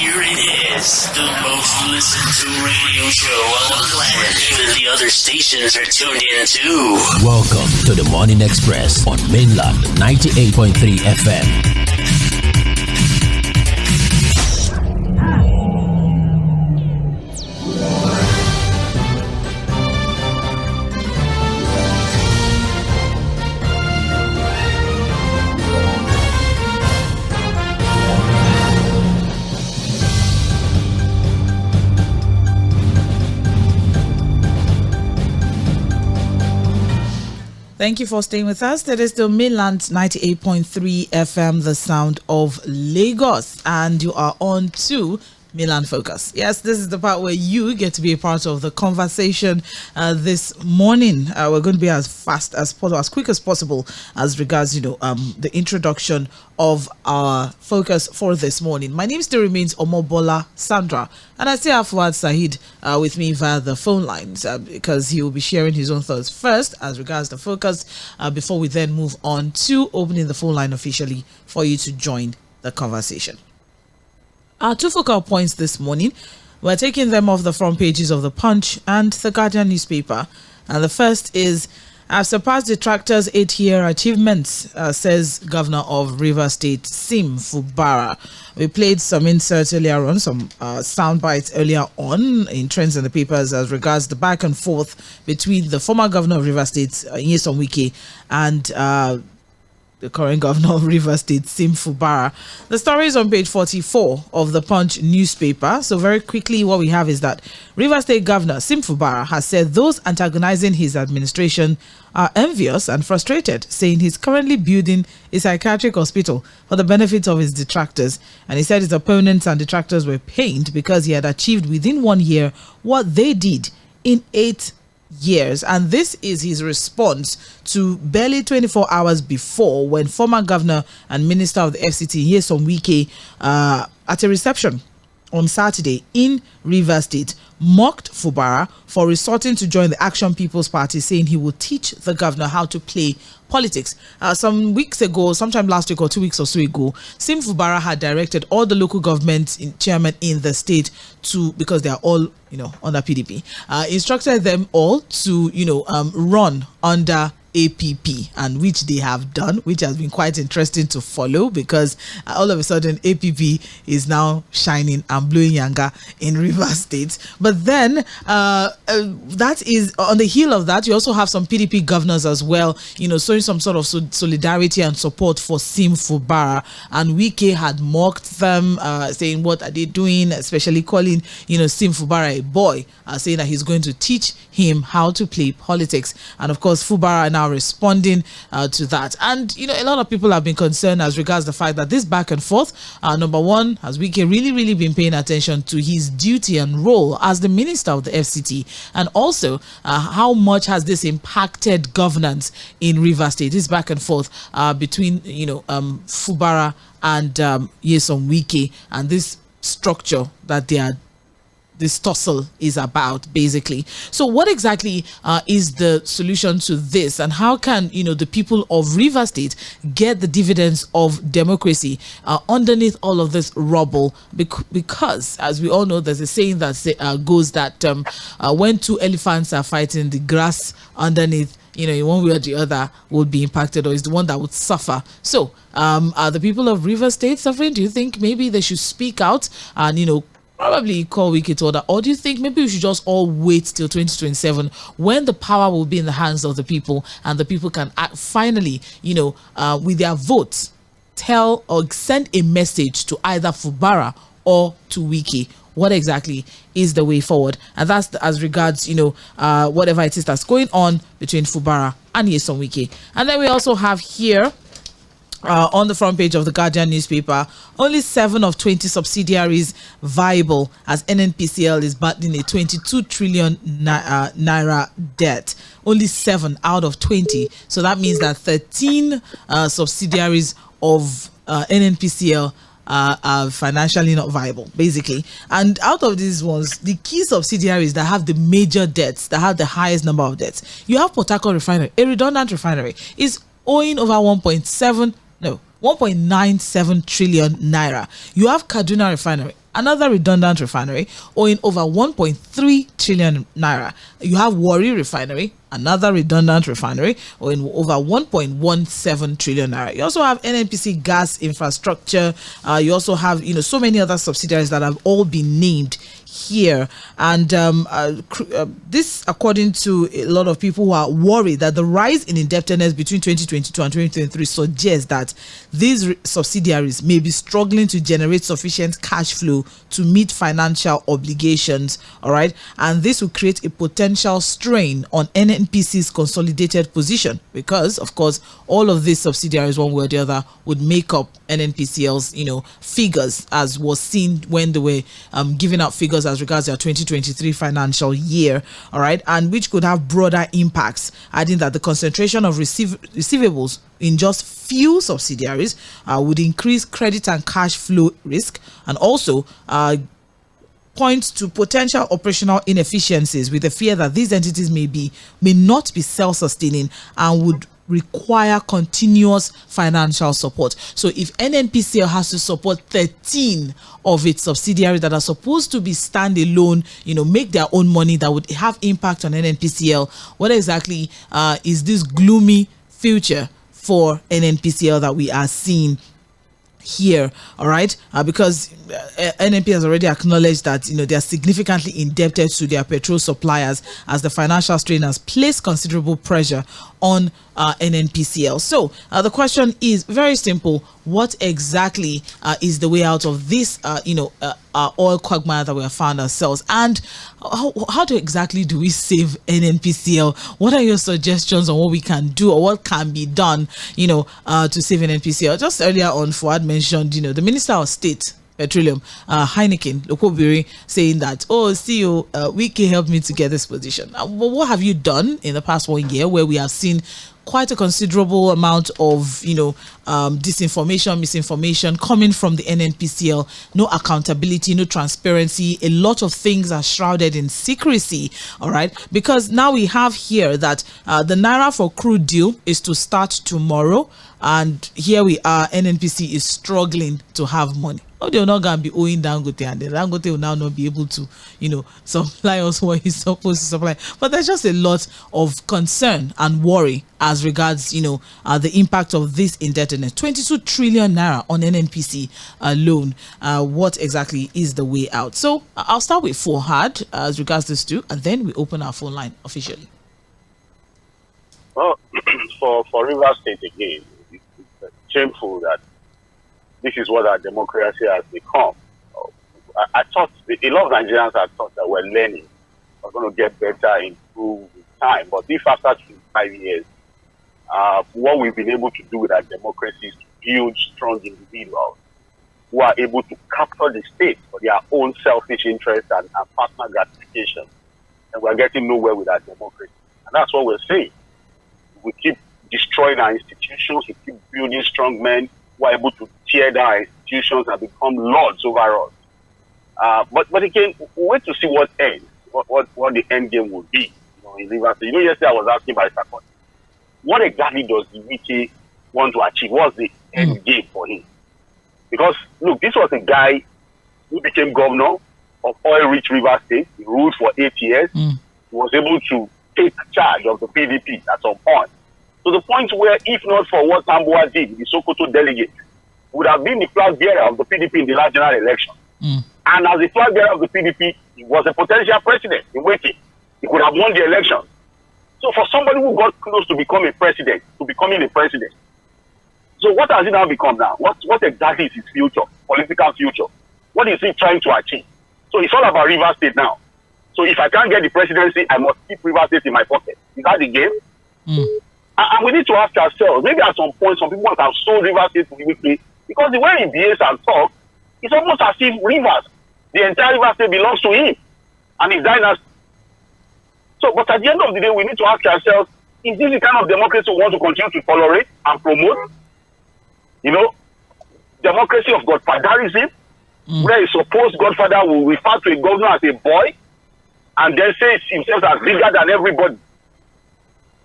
Here it is, the most listened to radio show on the planet. Even the other stations are tuned in too. Welcome to the Morning Express on Mainland 98.3 FM. Thank you for staying with us. That is the Mainland 98.3 FM, the sound of Lagos. And you are on to Mainland Focus. Yes, this is the part where you get to be a part of the conversation this morning. We're going to be as fast as possible, as quick as possible as regards, the introduction of our focus for this morning. My name still remains Omobola Sandra, and I still have Fuad Sahid with me via the phone lines because he will be sharing his own thoughts first as regards the focus before we then move on to opening the phone line officially for you to join the conversation. Our two focal points this morning, we're taking them off the front pages of the Punch and the Guardian newspaper. And the first is, I've surpassed detractors' 8-year achievements, says Governor of Rivers State, Sim Fubara. We played some inserts earlier on, some sound bites earlier on in trends in the papers as regards the back and forth between the former governor of Rivers State, Nyesom Wike, and the current governor of Rivers State, Sim Fubara. The story is on page 44 of the Punch newspaper. So very quickly, what we have is that Rivers State Governor Sim Fubara has said those antagonizing his administration are envious and frustrated, saying he's currently building a psychiatric hospital for the benefit of his detractors. And he said his opponents and detractors were pained because he had achieved within 1 year what they did in 8 years. And this is his response to barely 24 hours before, when former governor and minister of the FCT Nyesom Wike at a reception on Saturday in Rivers State mocked Fubara for resorting to join the Action People's Party, saying he will teach the governor how to play politics. Some weeks ago, sometime last week or 2 weeks or so ago, Sim Fubara had directed all the local government chairmen in the state to, because they are all under PDP, instructed them all to run under APP, and which they have done, which has been quite interesting to follow, because all of a sudden APP is now shining and blowing younger in Rivers State. But then that is on the heel of that, you also have some PDP governors as well, showing some sort of solidarity and support for Sim Fubara, and Wike had mocked them, saying what are they doing, especially calling Sim Fubara a boy, saying that he's going to teach him how to play politics. And of course Fubara now responding to that. And a lot of people have been concerned as regards the fact that this back and forth, number one, has Wike really been paying attention to his duty and role as the minister of the FCT, and also how much has this impacted governance in Rivers State, this back and forth between Fubara and Nyesom Wike, and this structure that this tussle is about, basically. So what exactly is the solution to this, and how can the people of Rivers State get the dividends of democracy underneath all of this rubble? Because as we all know, there's a saying that goes that when two elephants are fighting, the grass underneath, in one way or the other, would be impacted, or is the one that would suffer. So are the people of Rivers State suffering? Do you think maybe they should speak out and probably call Wike to order, or do you think maybe we should just all wait till 2027 when the power will be in the hands of the people, and the people can finally with their votes tell or send a message to either Fubara or to Wike? What exactly is the way forward? And that's as regards whatever it is that's going on between Fubara and Nyesom Wike. And then we also have here on the front page of the Guardian newspaper, only 7 of 20 subsidiaries viable as NNPCL is battling a 22 trillion naira debt. Only 7 out of 20. So that means that 13 subsidiaries of NNPCL are financially not viable, basically. And out of these ones, the key subsidiaries that have the major debts, that have the highest number of debts, you have Port Harcourt Refinery, a redundant refinery, is owing over 1.97 trillion naira. You have Kaduna Refinery, another redundant refinery, owing over 1.3 trillion naira. You have Warri Refinery, another redundant refinery, owing over 1.17 trillion naira. You also have NNPC Gas Infrastructure. You also have, so many other subsidiaries that have all been named here. And this, according to a lot of people who are worried that the rise in indebtedness between 2022 and 2023 suggests that these subsidiaries may be struggling to generate sufficient cash flow to meet financial obligations. All right. And this will create a potential strain on NNPC's consolidated position because, of course, all of these subsidiaries, one way or the other, would make up NNPCL's, figures, as was seen when they were giving out figures as regards their 2023 financial year. All right. And which could have broader impacts, adding that the concentration of receivables in just few subsidiaries would increase credit and cash flow risk, and also points to potential operational inefficiencies, with the fear that these entities may not be self-sustaining and would require continuous financial support. So if NNPCL has to support 13 of its subsidiaries that are supposed to be standalone, make their own money, that would have impact on NNPCL, what exactly is this gloomy future for NNPCL that we are seeing here? All right, because NNP has already acknowledged that they are significantly indebted to their petrol suppliers, as the financial strain has placed considerable pressure on NNPCL. So the question is very simple: what exactly is the way out of this oil quagmire that we have found ourselves, and how exactly do we save NNPCL? What are your suggestions on what we can do or what can be done to save NNPCL? Just earlier on, Fuad mentioned the Minister of State Petroleum, Heineken Lokobiri, saying that, CEO Wike helped me to get this position. What have you done in the past 1 year, where we have seen quite a considerable amount of disinformation, misinformation coming from the NNPCL? No accountability, no transparency. A lot of things are shrouded in secrecy. All right, because now we have here that the Naira for crude deal is to start tomorrow, and here we are, NNPC is struggling to have money. They're not going to be owing Dangote, and Dangote will now not be able to, supply us what he's supposed to supply. But there's just a lot of concern and worry as regards, the impact of this indebtedness. 22 trillion naira on NNPC alone. What exactly is the way out? So I'll start with Fuad as regards this too, and then we open our phone line officially. Well, for Rivers State again, it's shameful that this is what our democracy has become. I thought, a lot of Nigerians had thought that we're learning, we're going to get better, improve with time. But if after 25 years, what we've been able to do with our democracy is to build strong individuals who are able to capture the state for their own selfish interests and personal gratification, and we're getting nowhere with our democracy. And that's what we're saying. We keep destroying our institutions, we keep building strong men who are able to tear down our institutions and become lords over us. But again, we wait to see what ends, what the end game will be. In Rivers. Yesterday I was asking by Sakon, what exactly does the Wike want to achieve? What's the end game for him? Because look, this was a guy who became governor of oil-rich Rivers State. He ruled for 8 years. He was able to take charge of the PDP at some point. To the point where, if not for what Tambuwa did, the Sokoto delegate would have been the flag bearer of the PDP in the last general election. And as the flag bearer of the PDP, he was a potential president in waiting. He could have won the election. So for somebody who got close to becoming a president, so what has it now become now? What exactly is his future, political future? What is he trying to achieve? So it's all about Rivers State now. So if I can't get the presidency, I must keep Rivers State in my pocket. Is that the game? And we need to ask ourselves, maybe at some point, some people have sold Rivers State to the Wike, because the way he behaves and talks, it's almost as if Rivers, the entire Rivers State, belongs to him and his dynasty. So, but at the end of the day, we need to ask ourselves, is this the kind of democracy we want to continue to tolerate and promote? Democracy of godfatherism, where a supposed godfather will refer to a governor as a boy and then say himself as bigger than everybody.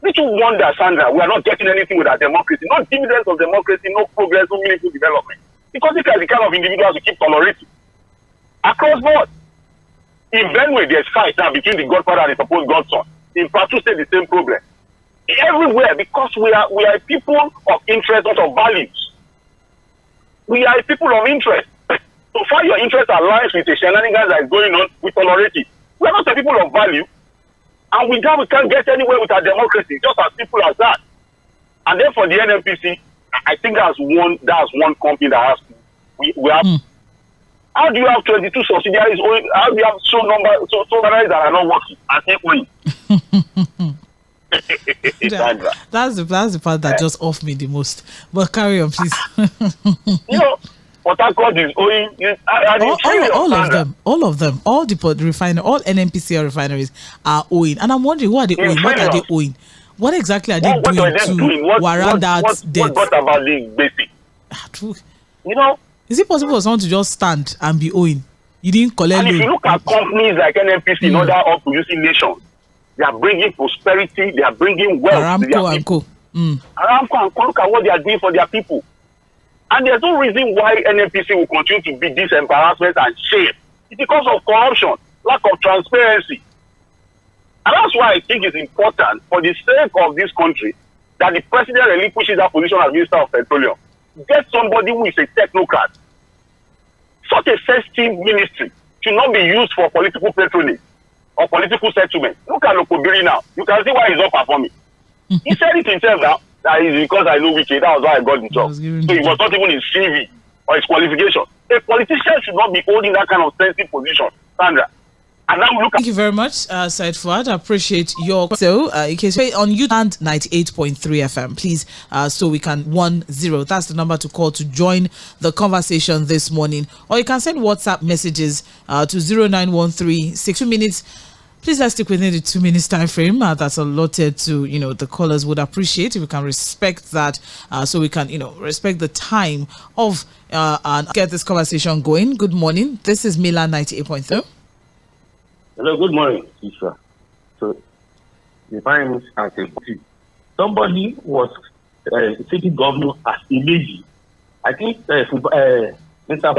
Little wonder, Sandra, we are not getting anything with our democracy. No dividends of democracy, no progress, no meaningful development. Because these are the kind of individuals we keep tolerating. Across board. In Benue, there's fight now between the godfather and the supposed godson. In Plateau State, the same problem. Everywhere, because we are a people of interest, not of values. We are a people of interest. So far your interest aligns with the shenanigans that is going on, we tolerate it. We are not a people of value. And we can't get anywhere with our democracy, just as simple as that. And then for the NNPC, I think that's one company that has we have. How do you have 22 subsidiaries? How do you have so many that are not working and take money? That's the part that just off me the most. But carry on, please. Port Harcourt is owing. All of them, all the refineries, all NNPCL refineries are owing, and I'm wondering what are they owing? What are they owing? What exactly are they doing warrant that debt? What about the basic? Is it possible for someone to just stand and be owing? You didn't collect. And if you look at companies like NNPC in other oil-producing nations, they are bringing prosperity. They are bringing wealth. Aramco and Co. Aramco and Co. Look at what they are doing for their people. And there's no reason why NNPC will continue to be this embarrassment and shame. It's because of corruption, lack of transparency. And that's why I think it's important, for the sake of this country, that the president relinquishes that position as Minister of Petroleum. Get somebody who is a technocrat. Such a sensitive ministry should not be used for political patronage or political settlement. Look at Lokobiri now. You can see why he's not performing. He said it himself now. That is because I know Wike. That was why I got the job. So it was not even his CV or his qualification. A politician should not be holding that kind of sensitive position, Sandra. And now look. Thank you very much, Said Fuad. I appreciate your. So, in case you're on YouTube, 98.3 FM, please, so we can 10. That's the number to call to join the conversation this morning. Or you can send WhatsApp messages to 0913 62 minutes. Please let's stick within the 2 minutes time frame that's allotted to the callers. Would appreciate if we can respect that, so we can respect the time of and get this conversation going. Good morning. This is Milan 98.3. Hello. Good morning, Isha. So the time as a somebody was city governor as a lady. I think Mr.